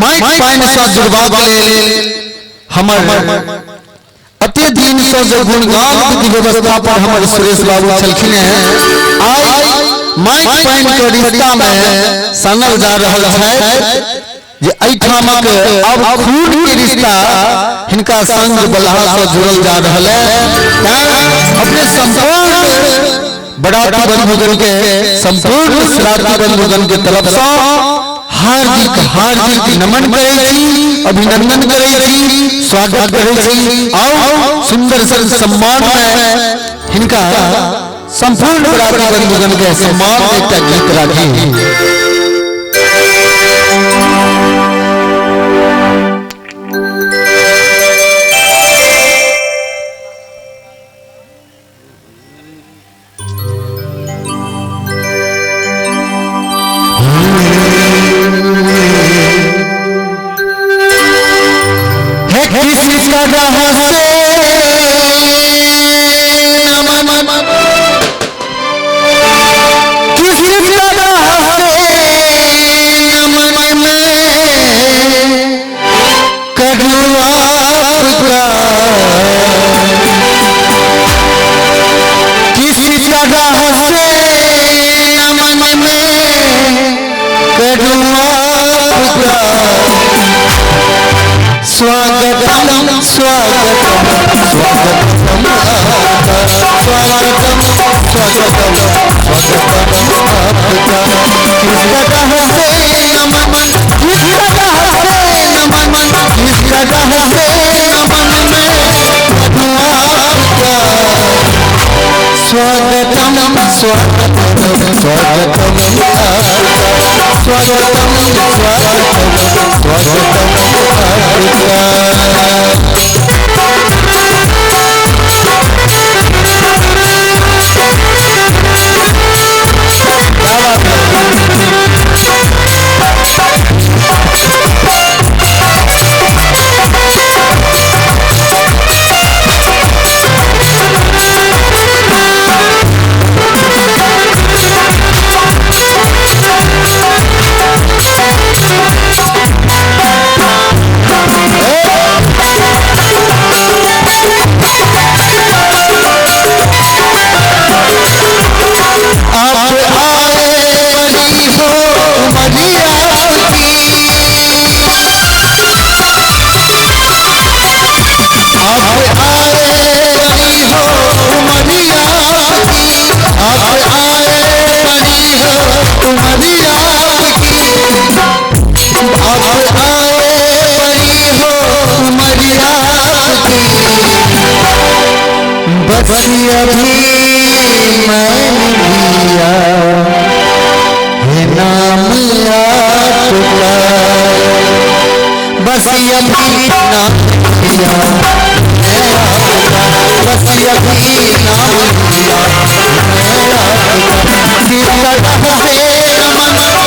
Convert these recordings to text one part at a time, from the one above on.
Mic pine सा जुड़बाक लेल हमर अति दिन से जो गुणगान विधि व्यवस्था पर हमर सुरेश बाबू चलखिन हैं आई माइक पाइन के रिश्ता में सनल जा रहल है जे ऐठामक अब खून के रिश्ता हिनका संग बलहा से जुड़ल जा रहल है। अपने संपूर्ण बड़ाती बंधुगण के संपूर्ण श्राद्धी बंधुगण के तरफ से हार्दिक हार्दिक नमन करे छी, अभिनंदन करे छी, स्वागत करे छी। आओ सुंदर सन सम्मान में हिनका संपूर्ण बड़ाती बंधुगण के सम्मान में एकटा गीत राखी। स्वागतम स्वागतम स्वागतम स्वागतम स्वागतम आपका किस तरह से नमन किस तरह से नमन किस तरह से नमन में आपका स्वागतम स्वागतम स्वागतम स्वागतम बस अभी मैंने लिया है नाम आपका, बस अभी नाम लिया है आपका, बस अभी नाम लिया है आपका।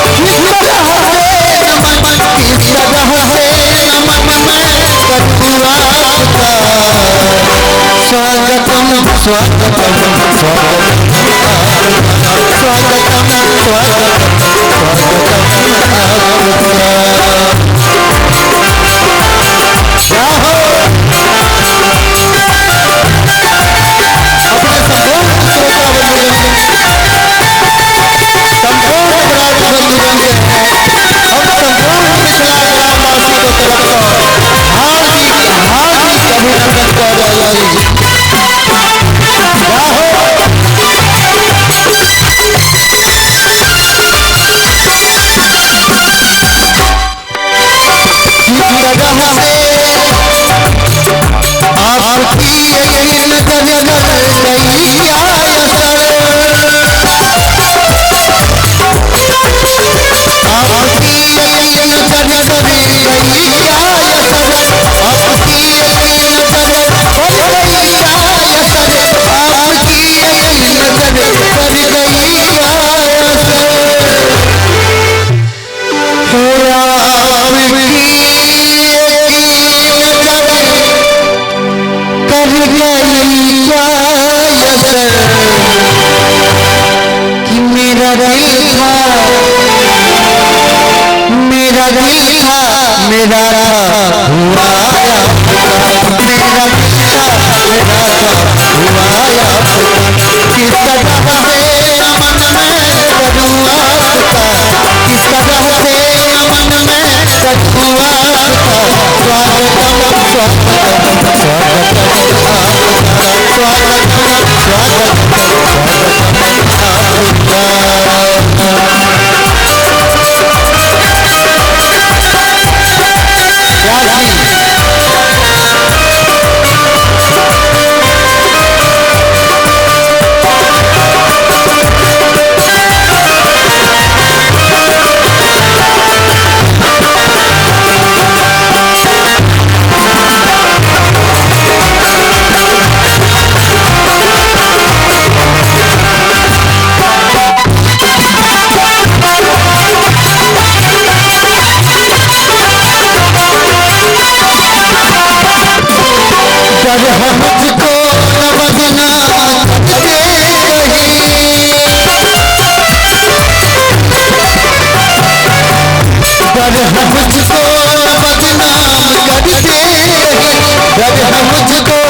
किस तरह से नमन किस तरह से नमन किस तरह से नमन मैं करूँ आपका। स्वागतम स्वागतम स्वागतम स्वागतम मेरा था हुआ या मेरा दिशा मेरा था हुआ या किस तरह से अमन में करूँ आस्था किस तरह से अमन में करूँ आस्था स्वागतम स्वागतम मुझको बदनाम करके कहीं मुझको बदनाम करके कहीं मुझको